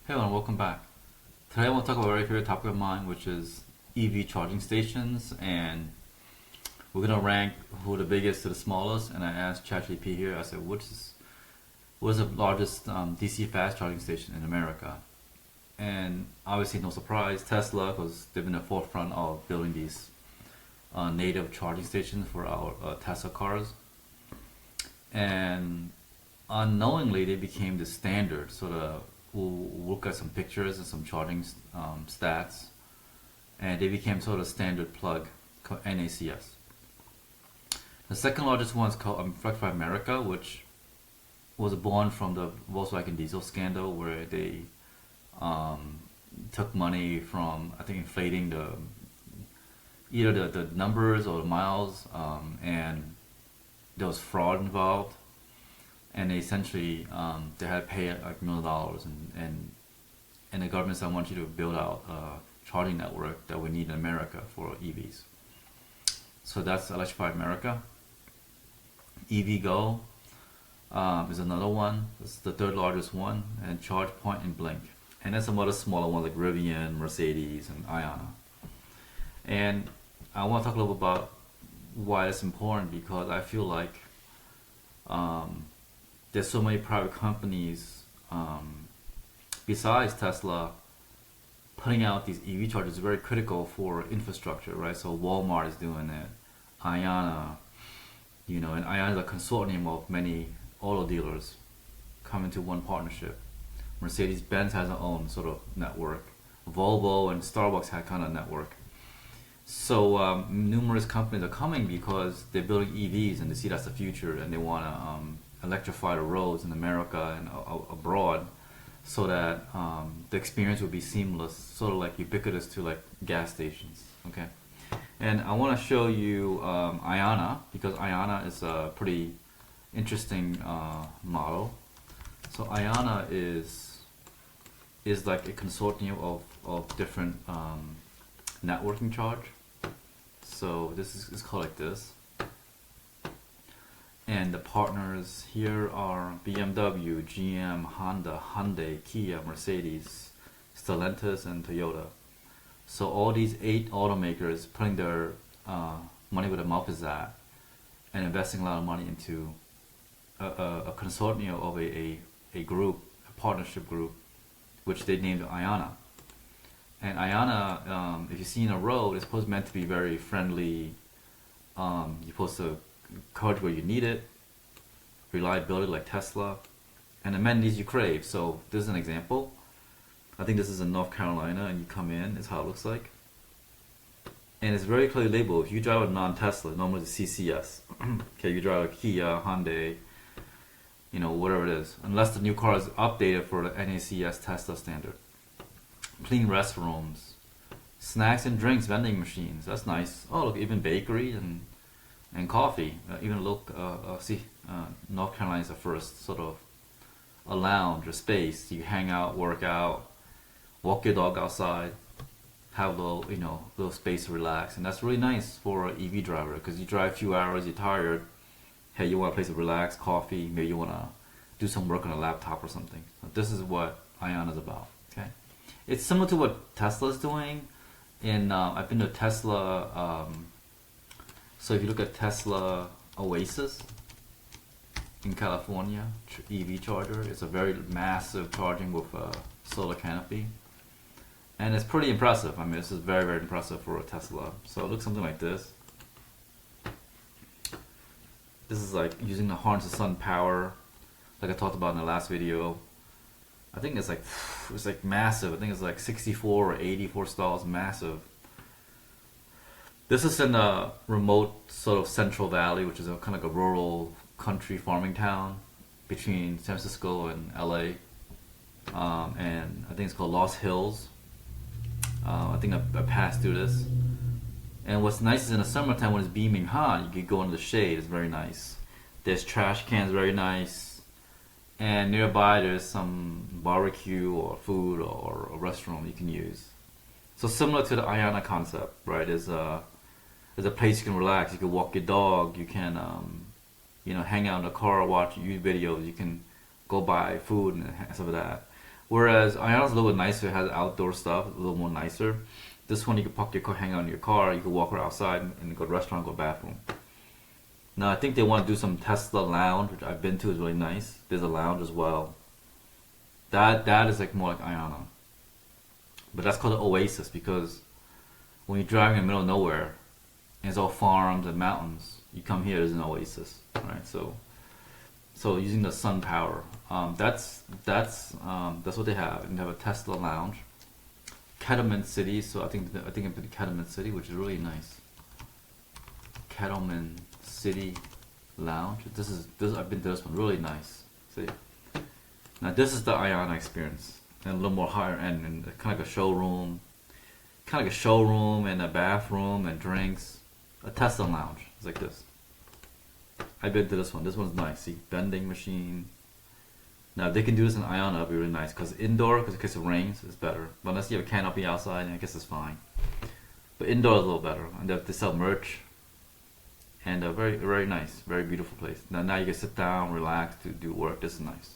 Hey everyone, welcome back. Today I want to talk about a very favorite topic of mine, which is EV charging stations, and we're gonna rank who the biggest to the smallest. And I asked ChatGPT here. I said, what is the largest DC fast charging station in America? And obviously, no surprise, Tesla, because they've been at the forefront of building these native charging stations for our Tesla cars, and unknowingly they became the standard. We'll look at some pictures and some charging stats, and they became sort of standard plug called NACS. The second largest one is called Electrify America, which was born from the Volkswagen diesel scandal, where they took money from, I think, inflating the numbers or the miles, and there was fraud involved, and they essentially they had to pay like $1 million, and the government said, I want you to build out a charging network that we need in America for EVs. So that's Electrify America. EVgo is another one. It's the third largest one, and ChargePoint and Blink. And then some other smaller ones like Rivian, Mercedes, and Iona. And I want to talk a little bit about why it's important, because I feel like there's so many private companies besides Tesla putting out these EV chargers is very critical for infrastructure, right? So Walmart is doing it, Iona, and Iona is a consortium of many auto dealers coming to one partnership. Mercedes-Benz has their own sort of network. Volvo and Starbucks had kind of network. So numerous companies are coming because they're building EVs and they see that's the future, and they want to electrify the roads in America and abroad, so that the experience will be seamless, sort of like ubiquitous to like gas stations. Okay, and I want to show you Iona, because Iona is a pretty interesting model. So Iona is like a consortium of different networking charge. So this is called like this. And the partners here are BMW, GM, Honda, Hyundai, Kia, Mercedes, Stellantis, and Toyota. So all these 8 automakers putting their money where their mouth is at, and investing a lot of money into a consortium of a group, a partnership group, which they named Iona. And Iona, if you see in a road, it's supposed meant to be very friendly. You're supposed to coverage where you need it, reliability like Tesla, and amenities you crave. So this is an example. I think this is in North Carolina, and you come in, it's how it looks like. And it's very clearly labeled. If you drive a non-Tesla, normally it's CCS. Okay, you drive a Kia, Hyundai, whatever it is, unless the new car is updated for the NACS Tesla standard. Clean restrooms, snacks and drinks vending machines. That's nice. Oh, look, even bakery and coffee. Even look, North Carolina is the first sort of a lounge, a space. You hang out, work out, walk your dog outside, have a little space to relax, and that's really nice for an EV driver, because you drive a few hours, you're tired. Hey, you want a place to relax, coffee. Maybe you want to do some work on a laptop or something. This is what Ion is about. Okay. It's similar to what Tesla's doing. I've been to Tesla. So if you look at Tesla Oasis in California, EV charger, it's a very massive charging with a solar canopy, and it's pretty impressive. I mean, this is very, very impressive for a Tesla. So it looks something like this. This is like using the harness of sun power, like I talked about in the last video. I think it's like massive. I think it's like 64 or 84 stalls, massive. This is in a remote sort of Central Valley, which is a kind of like a rural country farming town between San Francisco and LA. And I think it's called Lost Hills. I think I passed through this. And what's nice is in the summertime when it's beaming hot, you could go into the shade. It's very nice. There's trash cans, very nice. And nearby there's some barbecue or food or a restaurant you can use. So similar to the Iona concept, right? There's a place you can relax. You can walk your dog. You can hang out in the car, watch YouTube videos. You can go buy food and stuff like that. Whereas Ioni's a little bit nicer. It has outdoor stuff, a little more nicer. This one you can park your car, hang out in your car. You can walk around outside and go to a restaurant, go to the bathroom. Now I think they want to do some Tesla lounge, which I've been to, is really nice. There's a lounge as well. That is like more like Iona, but that's called an oasis because when you're driving in the middle of nowhere, and it's all farms and mountains, you come here, there's an oasis, right? So using the sun power, that's what they have, and they have a Tesla lounge, Kettleman City. So I think I've been to Kettleman City, which is really nice. Kettleman City Lounge. This I've been to this one, really nice. See, now this is the Iona experience, and a little more higher end, and kind of like a showroom, and a bathroom and drinks. A Tesla lounge. It's like this. I've been to this one. This one's nice. See, vending machine. Now, if they can do this in Iona, it'd be really nice. Because indoor, because in case it rains, it's better. But unless you have a canopy outside, I guess it's fine. But indoor is a little better. And they sell merch. And very, very nice. Very beautiful place. Now you can sit down, relax, to do work. This is nice.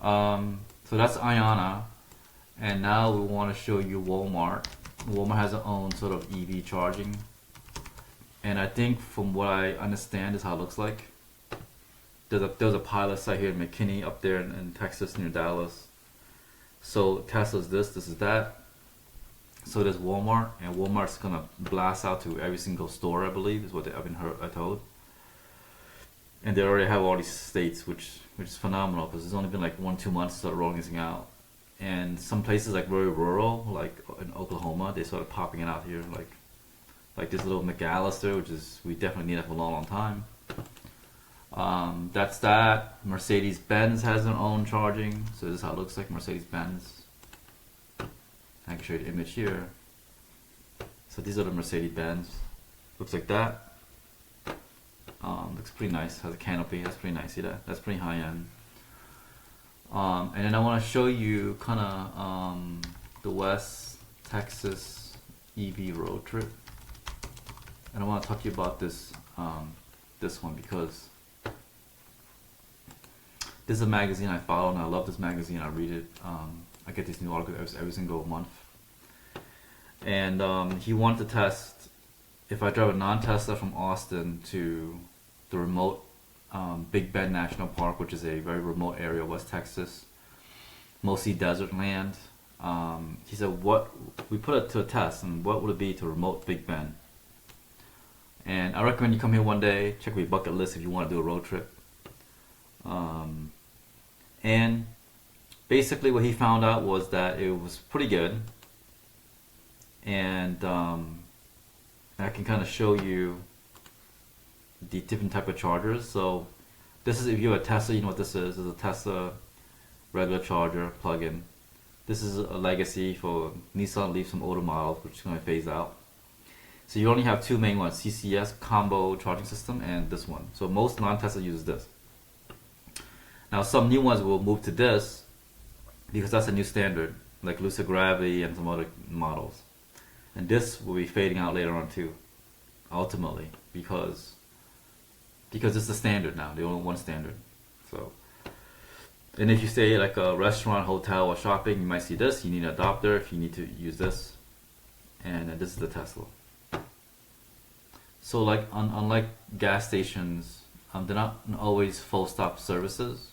So that's Iona. And now we want to show you Walmart. Walmart has its own sort of EV charging. And I think from what I understand is how it looks like. There's a pilot site here in McKinney up there in Texas near Dallas. So Tesla's this is that. So there's Walmart, and Walmart's gonna blast out to every single store, I believe, is what I've been told. And they already have all these states, which is phenomenal because it's only been like 1-2 months to start rolling this thing out. And some places like very rural, like in Oklahoma, they started popping it out here, like this little McAllister, which is, we definitely need that for a long time. That's that. Mercedes-Benz has their own charging, so this is how it looks like, Mercedes-Benz. I can show you the image here. So these are the Mercedes-Benz. Looks like that. Looks pretty nice. Has a canopy. That's pretty nice. See that? That's pretty high end. And then I want to show you kind of the West Texas EV road trip. And I want to talk to you about this one because this is a magazine I follow, and I love this magazine. I read it. I get these new articles every single month. And he wanted to test if I drive a non-Tesla from Austin to the remote Big Bend National Park, which is a very remote area of West Texas, mostly desert land. He said, "What we put it to a test, and what would it be to remote Big Bend?" And I recommend you come here one day, check your bucket list if you want to do a road trip. And basically what he found out was that it was pretty good. And I can kind of show you the different type of chargers. So this is, if you have a Tesla, you know what this is. This is a Tesla regular charger plug-in. This is a legacy for Nissan Leaf, some older models, which is going to phase out. So you only have two main ones, CCS, combo charging system, and this one. So most non-Tesla use this. Now some new ones will move to this because that's a new standard, like Lucid Gravity and some other models. And this will be fading out later on too, ultimately, because it's the standard now, the only one standard. So, and if you stay at like a restaurant, hotel, or shopping, you might see this. You need an adapter if you need to use this. And this is the Tesla. So like unlike gas stations, they're not always full stop services.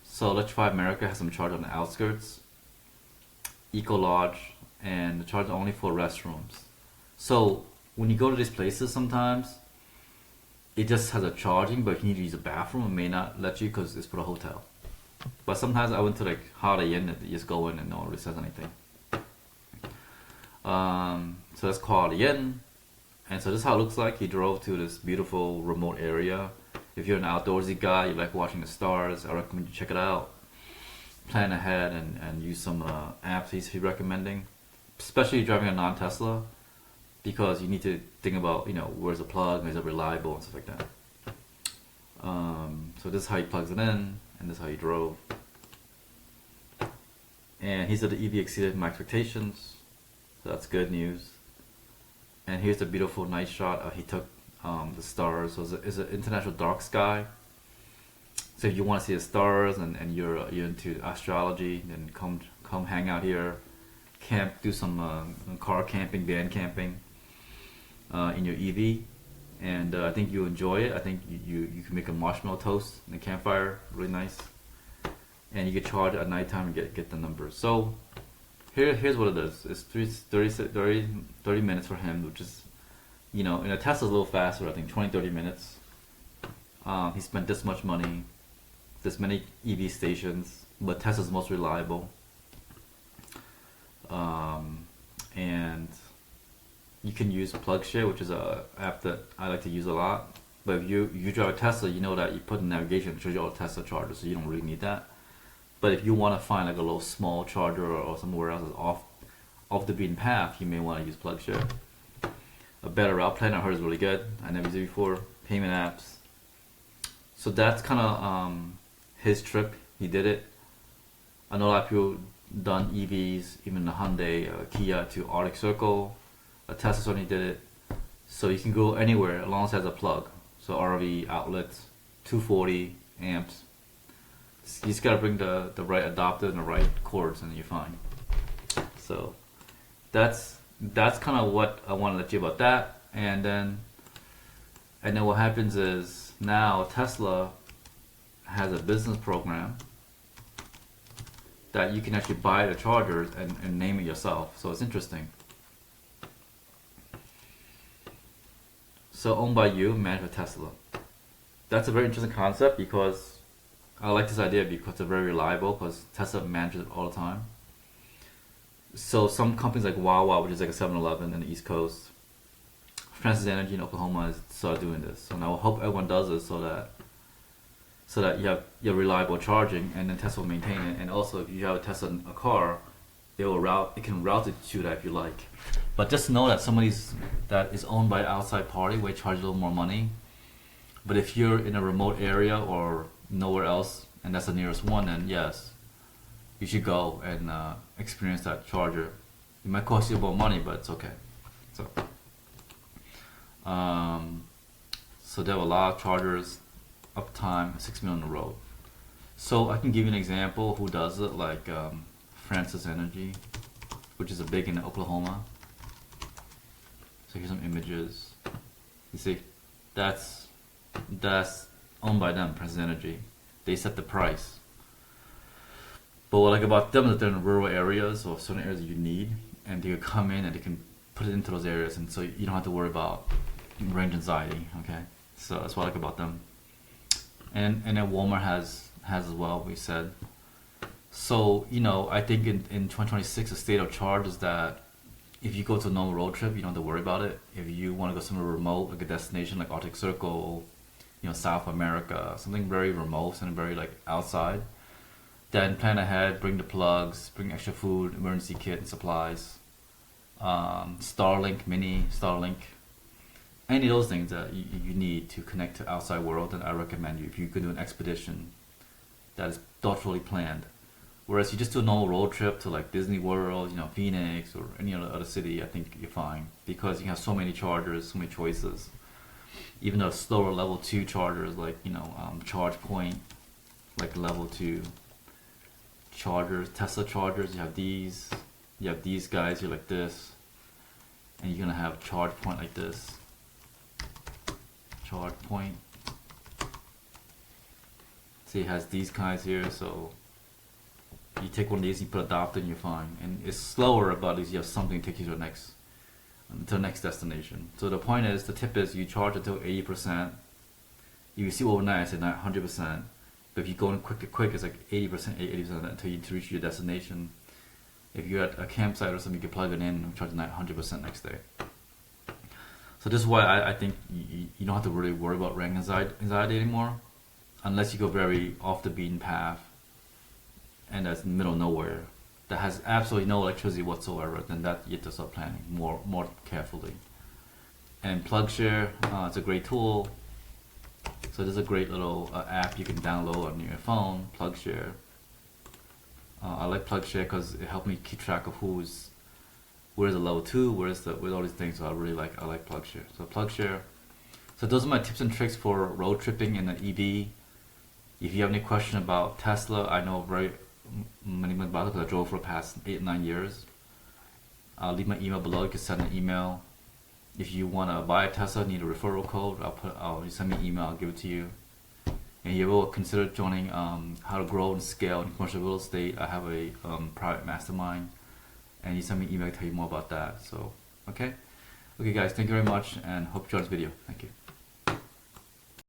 So Electrify America has some charge on the outskirts, Eco Lodge, and the charge only for restrooms. So when you go to these places, sometimes it just has a charging, but if you need to use a bathroom, it may not let you because it's for the hotel. But sometimes I went to like Holiday Inn and you just go in and no one really says anything. So that's Holiday Inn. And so this is how it looks like. He drove to this beautiful remote area. If you're an outdoorsy guy, you like watching the stars, I recommend you check it out. Plan ahead and use some apps he's recommending. Especially driving a non-Tesla, because you need to think about, where's the plug, is it reliable, and stuff like that. So this is how he plugs it in, and this is how he drove. And he said the EV exceeded my expectations, so that's good news. And here's the beautiful night shot. He took the stars. So it's an international dark sky. So if you want to see the stars and you're into astrology, then come hang out here, camp, do some car camping, van camping in your EV, and I think you enjoy it. I think you can make a marshmallow toast in a campfire, really nice, and you can charge at nighttime and get the numbers. So here's what it is. It's 30 minutes for him, which is, in a Tesla's a little faster. I think 20-30 minutes. He spent this much money, this many EV stations, but Tesla's most reliable. And you can use PlugShare, which is a app that I like to use a lot. But if you drive a Tesla, you know that you put in navigation, it shows you all the Tesla chargers, so you don't really need that. But if you want to find like a little small charger or somewhere else that's off the beaten path, you may want to use PlugShare. A better route plan, I heard, is really good. I never used it before. Payment apps. So that's kind of his trip. He did it. I know a lot of people done EVs, even the Hyundai, Kia to Arctic Circle. Tesla certainly did it. So you can go anywhere as long as it has a plug. So RV outlets, 240 amps. You just gotta bring the right adapter and the right cords, and you're fine. So that's kind of what I want to let you about that. And then what happens is now Tesla has a business program that you can actually buy the chargers and name it yourself. So it's interesting. So owned by you, managed by Tesla. That's a very interesting concept because I like this idea because it's very reliable, because Tesla manages it all the time. So some companies like Wawa, which is like a 7-Eleven in the East Coast, Francis Energy in Oklahoma is started doing this. So now I hope everyone does this so that you have your reliable charging, and then Tesla will maintain it. And also, if you have a Tesla in a car, it can route it to that if you like. But just know that somebody that is owned by an outside party will charge a little more money. But if you're in a remote area or nowhere else, and that's the nearest one, then yes, you should go and experience that charger. It might cost you more money, but it's okay. So they have a lot of chargers, uptime, 6 million on the road. So I can give you an example who does it, like Francis Energy, which is a big in Oklahoma. So here's some images. You see, that's owned by them, Francis Energy. They set the price. But what I like about them is that they're in rural areas or certain areas that you need, and they can come in and they can put it into those areas, and so you don't have to worry about range anxiety. Okay, so that's what I like about them. And then Walmart has as well, we said. So I think in 2026 the state of charge is that if you go to a normal road trip, you don't have to worry about it. If you want to go somewhere remote, like a destination like Arctic Circle, South America, something very remote, something very like outside, then plan ahead, bring the plugs, bring extra food, emergency kit and supplies, Starlink, mini Starlink, any of those things that you need to connect to outside world. Then I recommend you, if you could do an expedition that is thoughtfully planned. Whereas you just do a normal road trip to like Disney World, Phoenix or any other city, I think you're fine because you have so many chargers, so many choices. Even the slower level 2 chargers like Charge Point, like level 2 chargers, Tesla chargers, you have these guys here like this, and you're gonna have Charge Point like this. Charge Point. See, it has these guys here, so you take one of these, you put adapter, and you're fine. And it's slower, but at least you have something to take you to the next destination. So the point is, the tip is, you charge until 80%. You see overnight, I said 100%. But if you go in quick, it's like 80% until you reach your destination. If you're at a campsite or something, you can plug it in and charge 100% next day. So this is why I think you don't have to really worry about range anxiety anymore, unless you go very off the beaten path and that's in the middle of nowhere that has absolutely no electricity whatsoever. Then that you have to start planning more carefully. And PlugShare, it's a great tool. So there's a great little app you can download on your phone, PlugShare. I like PlugShare because it helped me keep track of where's the level 2, where's all these things. So I like PlugShare. So PlugShare. So those are my tips and tricks for road tripping in an EV. If you have any question about Tesla, I know very many about it because I drove for the past 8-9 years. I'll leave my email below. You can send an email. If you want to buy a Tesla, need a referral code, you send me an email, I'll give it to you. And you will consider joining how to grow and scale in commercial real estate. I have a private mastermind, and you send me an email to tell you more about that. So, okay, guys, thank you very much, and hope you enjoyed this video. Thank you.